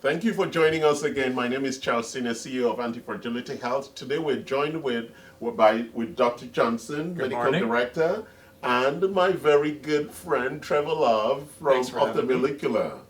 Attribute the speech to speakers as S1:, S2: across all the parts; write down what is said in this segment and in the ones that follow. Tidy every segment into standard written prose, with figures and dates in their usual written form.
S1: Thank you for joining us again. My name is Charles Senior, CEO of Anti-Fragility Health. Today we're joined with Dr. Johnson, Medical
S2: morning.
S1: Director, and my very good friend Trevor Love from
S2: Thanks for having me.
S1: Molecular.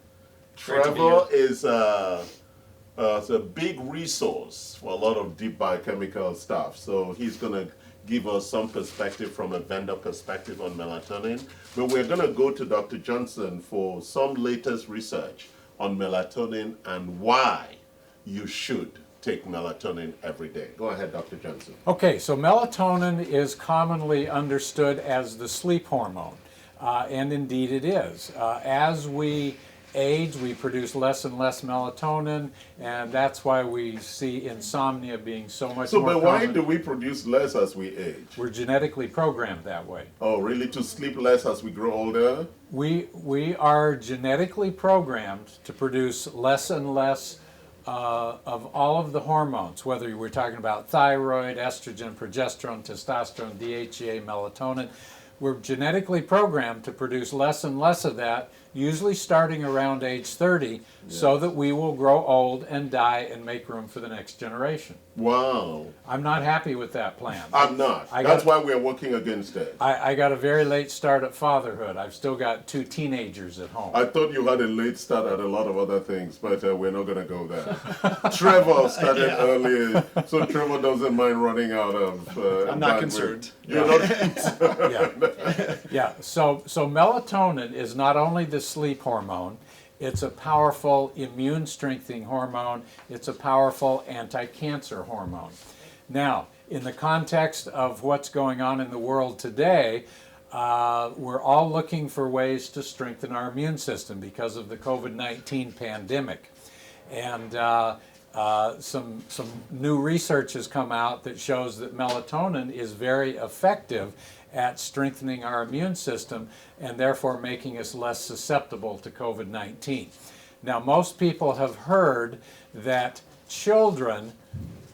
S2: Great to be
S1: Trevor is a big resource for a lot of deep biochemical stuff. So he's going to give us some perspective from a vendor perspective on melatonin. But we're going to go to Dr. Johnson for some latest research on melatonin and why you should take melatonin every day. Go ahead, Dr. Johnson.
S2: Okay, so melatonin is commonly understood as the sleep hormone, and indeed it is. As we age, we produce less and less melatonin, and that's why we see insomnia being so much more
S1: But why
S2: common.
S1: do we produce less as we age?
S2: We're genetically programmed that way.
S1: Oh, really? To sleep less as we grow older?
S2: We are genetically programmed to produce less and less of all of the hormones, whether we're talking about thyroid, estrogen, progesterone, testosterone, DHEA, melatonin. We're genetically programmed to produce less and less of that, usually starting around age 30, so that we will grow old and die and make room for the next generation.
S1: Wow.
S2: I'm not happy with that plan.
S1: I'm not. That's why we're working against it.
S2: I got a very late start at fatherhood. I've still got 2 teenagers at home.
S1: I thought you had a late start at a lot of other things, but we're not going to go there. Trevor started early, so Trevor doesn't mind running out of
S3: I'm not
S1: bandwidth.
S3: concerned.
S1: You're not concerned.
S2: Yeah, so melatonin is not only the sleep hormone, it's a powerful immune strengthening hormone, it's a powerful anti-cancer hormone. Now, in the context of what's going on in the world today, we're all looking for ways to strengthen our immune system because of the COVID-19 pandemic. And some new research has come out that shows that melatonin is very effective at strengthening our immune system and therefore making us less susceptible to COVID-19. Now, most people have heard that children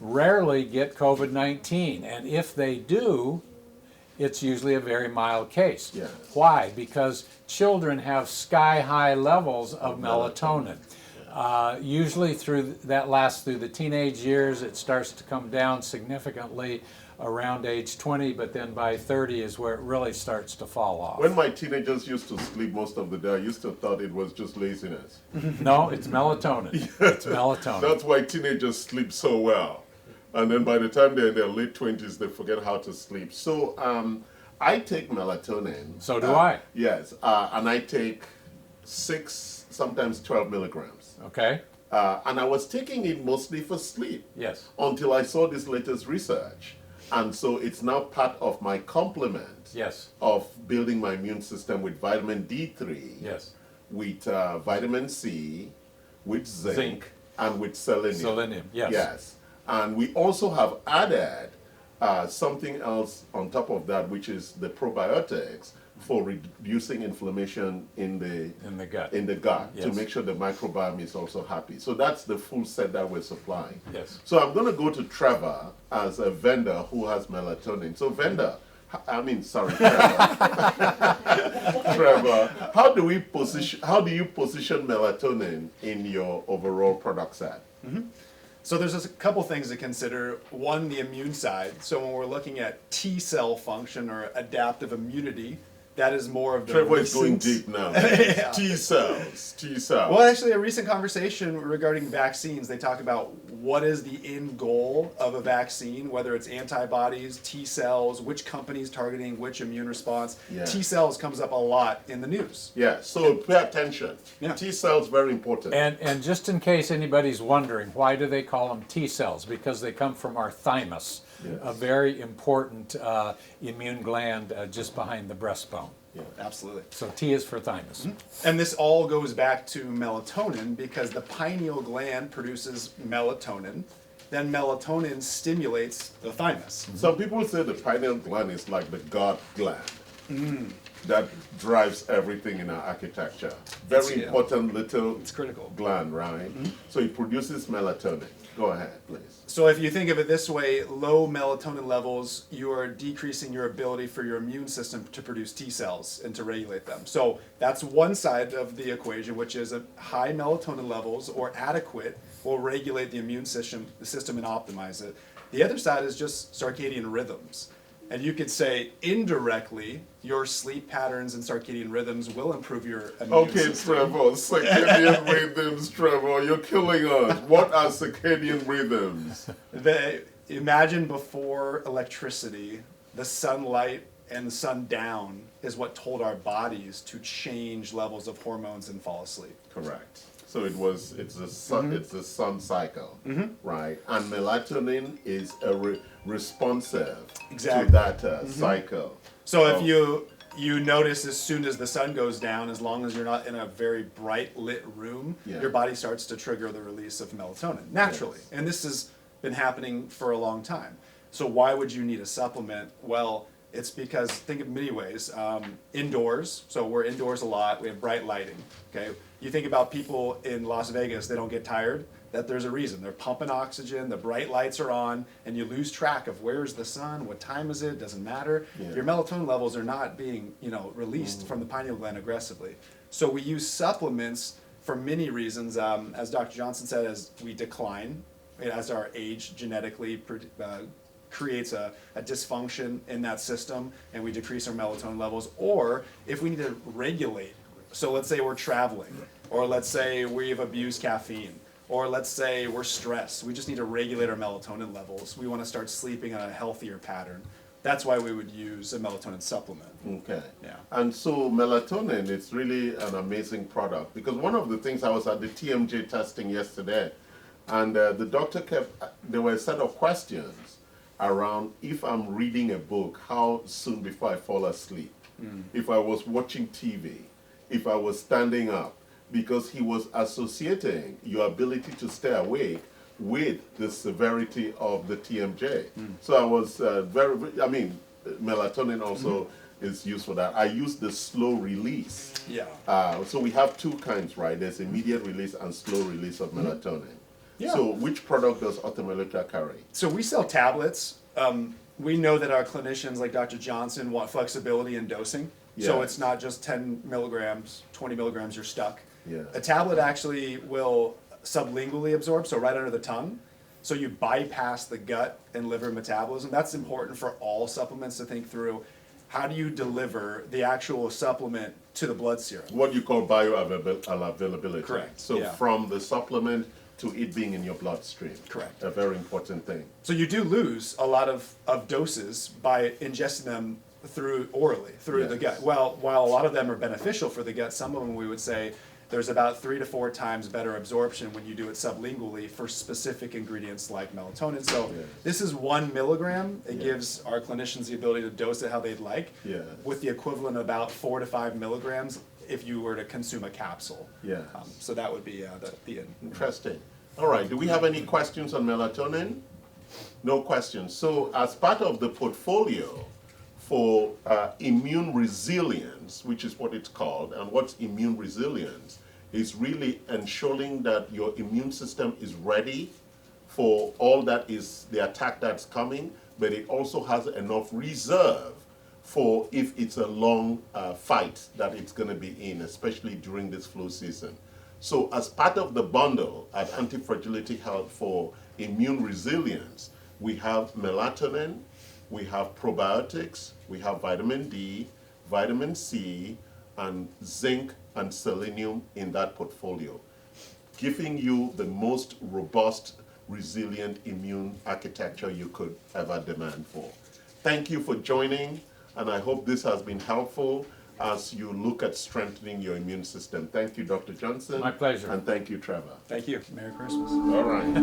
S2: rarely get COVID-19, and if they do, it's usually a very mild case.
S1: Yes.
S2: Why? Because children have sky-high levels of melatonin. Usually that lasts through the teenage years. It starts to come down significantly around age 20, but then by 30 is where it really starts to fall off.
S1: When my teenagers used to sleep most of the day, I used to thought it was just laziness.
S2: No, it's melatonin. It's melatonin.
S1: That's why teenagers sleep so well. And then by the time they're in their late 20s, they forget how to sleep. So I take melatonin.
S2: So do I.
S1: Yes, and I take 6, sometimes 12 milligrams.
S2: Okay?
S1: And I was taking it mostly for sleep.
S2: Yes.
S1: Until I saw this latest research. And so it's now part of my complement
S2: Yes.
S1: of building my immune system with vitamin D3,
S2: Yes.
S1: with vitamin C, with zinc,
S2: Zinc.
S1: and with selenium.
S2: Selenium, yes.
S1: Yes. And we also have added something else on top of that, which is the probiotics for reducing inflammation in the
S2: gut.
S1: to
S2: Yes.
S1: make sure the microbiome is also happy. So that's the full set that we're supplying.
S2: Yes.
S1: So I'm going to go to Trevor as a vendor who has melatonin. So Trevor. Trevor, how do you position melatonin in your overall product set?
S3: So there's a couple things to consider. One, the immune side. So when we're looking at T cell function or adaptive immunity, that is more of the
S1: Trevor is going
S3: recent-
S1: deep now.
S3: Yeah.
S1: T cells.
S3: Well, actually, a recent conversation regarding vaccines, they talk about what is the end goal of a vaccine, whether it's antibodies, T cells, which company's targeting which immune response.
S1: Yeah.
S3: T cells comes up a lot in the news.
S1: Yeah, so pay attention.
S3: Yeah.
S1: T cells very important.
S2: And just in case anybody's wondering, why do they call them T cells? Because they come from our thymus,
S1: Yes.
S2: a very important immune gland just behind the breastbone.
S1: Yeah.
S3: Absolutely.
S2: So T is for thymus.
S3: And this all goes back to melatonin because the pineal gland produces melatonin. Then melatonin stimulates the thymus.
S1: Some people say the pineal gland is like the God gland. that drives everything in our architecture. Very
S3: Yeah.
S1: important little
S3: It's critical.
S1: gland, right? So it produces melatonin. Go ahead, please.
S3: So if you think of it this way, low melatonin levels, you are decreasing your ability for your immune system to produce T cells and to regulate them. So that's one side of the equation, which is a high melatonin levels or adequate will regulate the immune system and optimize it. The other side is just circadian rhythms. And you could say indirectly, your sleep patterns and circadian rhythms will improve your immune
S1: Okay,
S3: system.
S1: Trevor, circadian rhythms, Trevor, you're killing us. What are circadian rhythms?
S3: Imagine before electricity, the sunlight and the sundown is what told our bodies to change levels of hormones and fall asleep.
S1: Correct. So it's the sun, it's the sun cycle, right? And melatonin is responsive
S3: Exactly.
S1: to that cycle.
S3: So if you notice as soon as the sun goes down, as long as you're not in a very bright lit room,
S1: Yeah.
S3: your body starts to trigger the release of melatonin naturally.
S1: Yes.
S3: And this has been happening for a long time. So why would you need a supplement? Well, it's because think of many ways. Indoors, so we're indoors a lot. We have bright lighting. Okay, you think about people in Las Vegas; they don't get tired. That there's a reason. They're pumping oxygen. The bright lights are on, and you lose track of where's the sun, what time is it. Doesn't matter.
S1: Yeah.
S3: Your melatonin levels are not being released from the pineal gland aggressively. So we use supplements for many reasons. As Dr. Johnson said, as we decline, as our age genetically creates a dysfunction in that system and we decrease our melatonin levels, or if we need to regulate. So let's say we're traveling, or let's say we've abused caffeine, or let's say we're stressed. We just need to regulate our melatonin levels. We want to start sleeping on a healthier pattern. That's why we would use a melatonin supplement.
S1: Okay.
S3: Yeah.
S1: And so melatonin is really an amazing product because one of the things I was at the TMJ testing yesterday, and the doctor there were a set of questions around if I'm reading a book, how soon before I fall asleep, if I was watching TV, if I was standing up, because he was associating your ability to stay awake with the severity of the TMJ. So I was melatonin also is used for that. I use the slow release.
S3: Yeah.
S1: So we have two kinds, right? There's immediate release and slow release of melatonin.
S3: Yeah.
S1: So which product does Automelitra carry?
S3: So we sell tablets. We know that our clinicians like Dr. Johnson want flexibility in dosing. So
S1: Yeah.
S3: it's not just 10 milligrams, 20 milligrams, you're stuck.
S1: Yeah.
S3: A tablet actually will sublingually absorb, so right under the tongue. So you bypass the gut and liver metabolism. That's important for all supplements to think through. How do you deliver the actual supplement to the blood serum?
S1: What you call bioavailability.
S3: Correct,
S1: So
S3: yeah.
S1: from the supplement to it being in your bloodstream.
S3: Correct.
S1: A very important thing.
S3: So you do lose a lot of doses by ingesting them orally through the
S1: Yes.
S3: gut. Well, while a lot of them are beneficial for the gut, some of them we would say there's about 3 to 4 times better absorption when you do it sublingually for specific ingredients like melatonin. So
S1: Yes.
S3: this is 1 milligram. It
S1: Yes.
S3: gives our clinicians the ability to dose it how they'd like,
S1: Yes.
S3: with the equivalent of about 4 to 5 milligrams if you were to consume a capsule.
S1: Yes.
S3: So that would be the end.
S1: Interesting. All right. Do we have any questions on melatonin? No questions. So as part of the portfolio for immune resilience, which is what it's called, and what's immune resilience, is really ensuring that your immune system is ready for all that is the attack that's coming, but it also has enough reserve for if it's a long fight that it's going to be in, especially during this flu season. So as part of the bundle at Anti-Fragility Health for immune resilience, we have melatonin, we have probiotics, we have vitamin D, vitamin C, and zinc and selenium in that portfolio, giving you the most robust, resilient immune architecture you could ever demand for. Thank you for joining, and I hope this has been helpful as you look at strengthening your immune system. Thank you, Dr. Johnson.
S2: My pleasure.
S1: And thank you, Trevor.
S3: Thank you. Merry Christmas.
S1: All right.